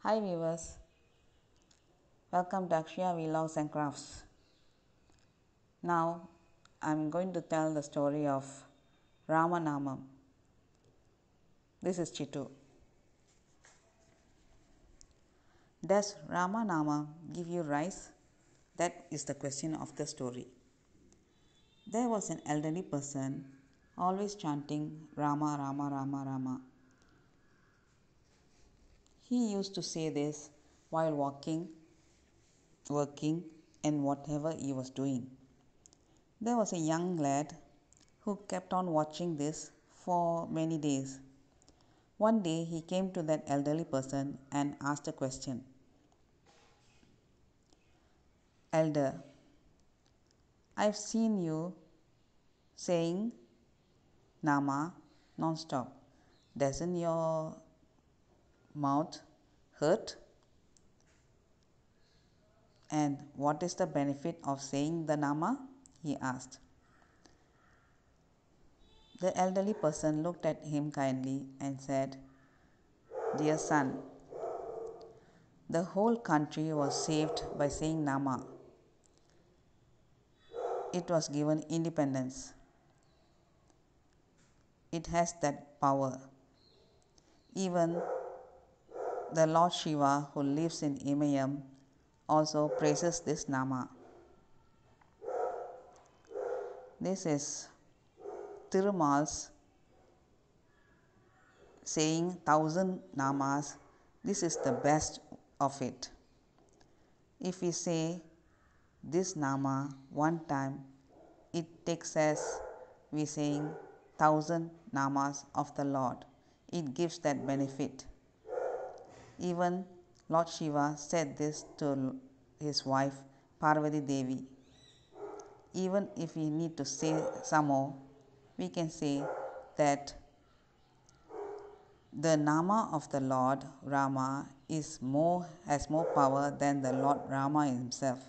Hi viewers, welcome to Akshaya Vlogs and Crafts. Now I'm going to tell the story of Rama Nama. This is Chitu. Does Rama Nama give you rice? That is the question of the story. There was an elderly person always chanting Rama, Rama, Rama, Rama. He used to say this while walking, working, and whatever he was doing. There was a young lad who kept on watching this for many days. One day he came to that elderly person and asked a question. Elder, I've seen you saying Nama non-stop. Doesn't your mouth hurt? And what is the benefit of saying the Nama? He asked. The elderly person looked at him kindly and said, Dear son, the whole country was saved by saying Nama. It was given independence. It has that power. Even the Lord Shiva, who lives in Imayam, also praises this Nama. This is Tirumal's saying 1,000 Namas. This is the best of it. If we say this Nama one time, it takes as we saying 1,000 Namas of the Lord. It gives that benefit. Even Lord Shiva said this to his wife Parvati Devi. Even if we need to say some more, we can say that the Nama of the Lord Rama has more power than the Lord Rama himself,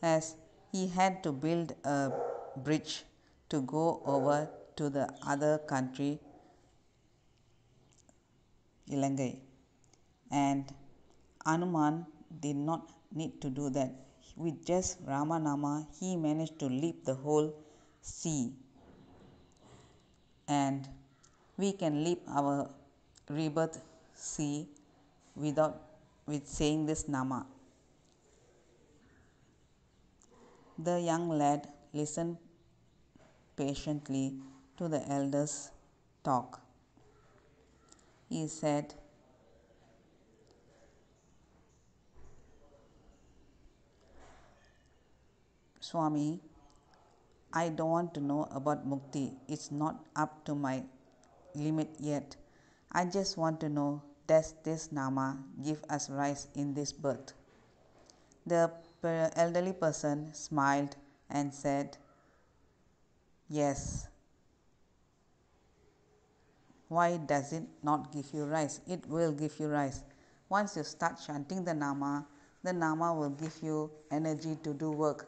as he had to build a bridge to go over to the other country, Ilangai. And Anuman did not need to do that. With just Rama Nama, he managed to leap the whole sea. And we can leap our rebirth sea with saying this Nama. The young lad listened patiently to the elder's talk. He said, Swami, I don't want to know about Mukti. It's not up to my limit yet. I just want to know, does this Nama give us rise in this birth? The elderly person smiled and said, Yes. Why does it not give you rise? It will give you rise. Once you start chanting the Nama will give you energy to do work.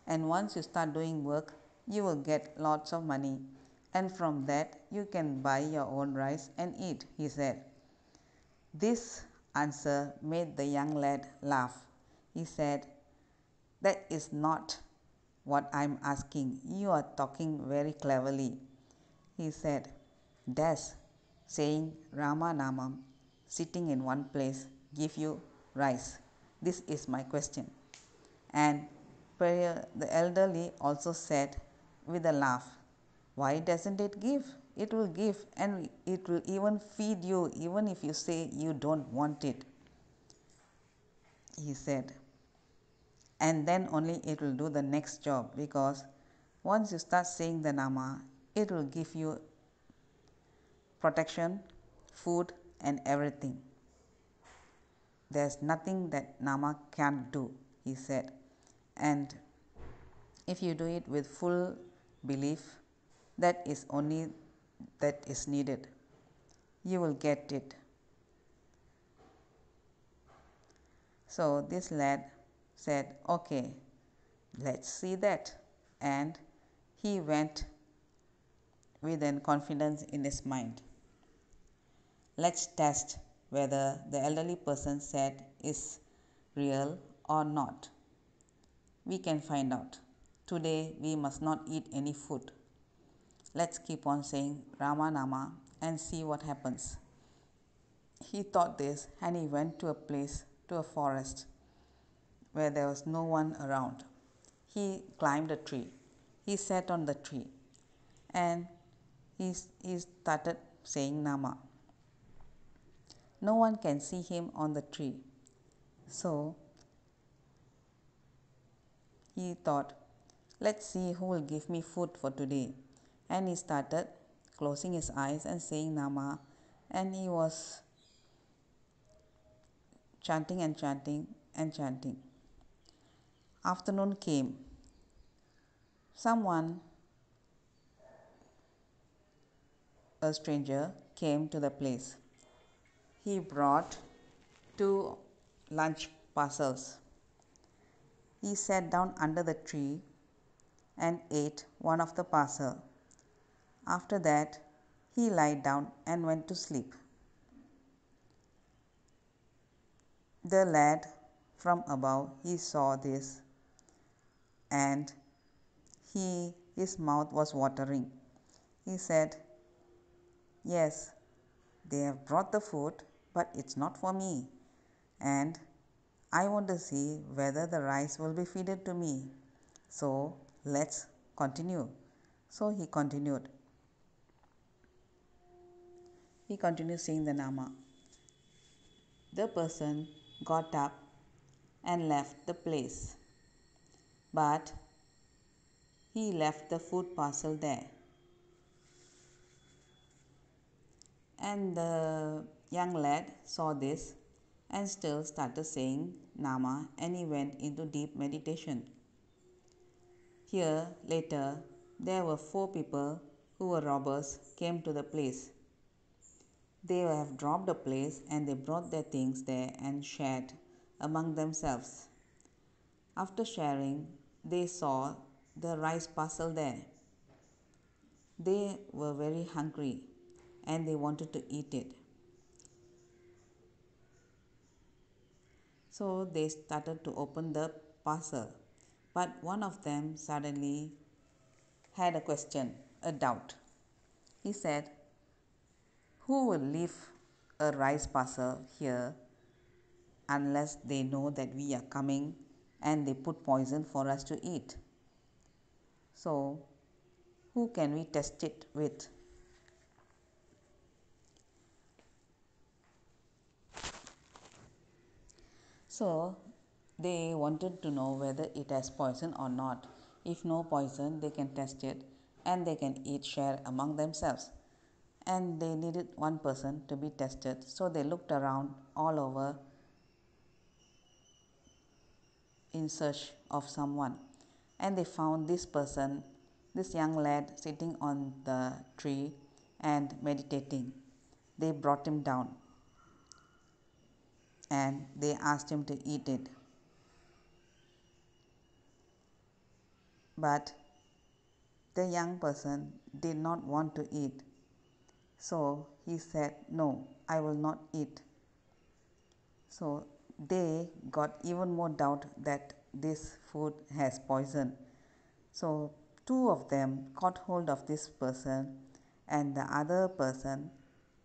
And once you start doing work, you will get lots of money. And from that, you can buy your own rice and eat, he said. This answer made the young lad laugh. He said, That is not what I'm asking. You are talking very cleverly. He said, Does saying Rama Nama, sitting in one place, give you rice? This is my question. And the elderly also said with a laugh, Why doesn't it give? It will give, and it will even feed you even if you say you don't want it, he said. And then only it will do the next job, because once you start saying the Nama, it will give you protection, food, and everything. There's nothing that Nama can't do, he said. And if you do it with full belief, that is only that is needed. You will get it. So this lad said, Okay, let's see that. And he went with an confidence in his mind. Let's test whether the elderly person said is real or not. We can find out. Today we must not eat any food. Let's keep on saying Rama Nama and see what happens. He thought this and he went to a place, to a forest where there was no one around. He climbed a tree. He sat on the tree and he started saying Nama. No one can see him on the tree. So he thought, let's see who will give me food for today. And he started closing his eyes and saying Nama, and he was chanting and chanting and chanting. Afternoon came. Someone, a stranger, came to the place. He brought 2 lunch parcels. He sat down under the tree and ate one of the parcel. After that, he lied down and went to sleep. The lad from above, he saw this and his mouth was watering. He said, yes, they have brought the food, but it's not for me. And I want to see whether the rice will be fed to me. So let's continue. So he continued. He continued saying the Nama. The person got up and left the place. But he left the food parcel there. And the young lad saw this and still started saying Nama, and he went into deep meditation. Here, later, there were 4 people who were robbers came to the place. They have dropped the place and they brought their things there and shared among themselves. After sharing, they saw the rice parcel there. They were very hungry and they wanted to eat it. So they started to open the parcel. But one of them suddenly had a question, a doubt. He said, who will leave a rice parcel here unless they know that we are coming and they put poison for us to eat? So, who can we test it with? So, they wanted to know whether it has poison or not. If no poison, they can test it and they can eat, share among themselves. And they needed one person to be tested. So they looked around all over in search of someone. And they found this person, this young lad sitting on the tree and meditating. They brought him down and they asked him to eat it. But the young person did not want to eat. So he said, no, I will not eat. So they got even more doubt that this food has poison. So 2 of them caught hold of this person and the other person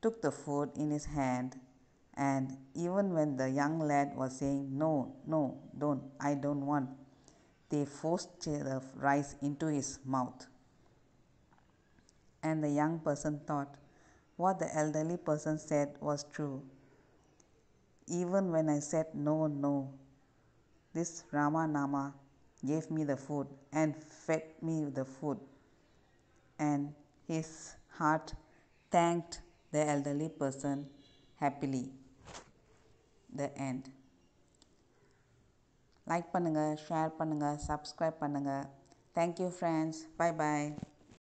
took the food in his hand, and even when the young lad was saying, no, no, don't, I don't want, they forced the rice into his mouth. And the young person thought what the elderly person said was true. Even when I said no, no, this Rama Nama gave me the food and fed me the food. And his heart thanked the elderly person happily. The end. Like பண்ணுங்க, share பண்ணுங்க, subscribe பண்ணுங்க. Thank you friends. Bye bye.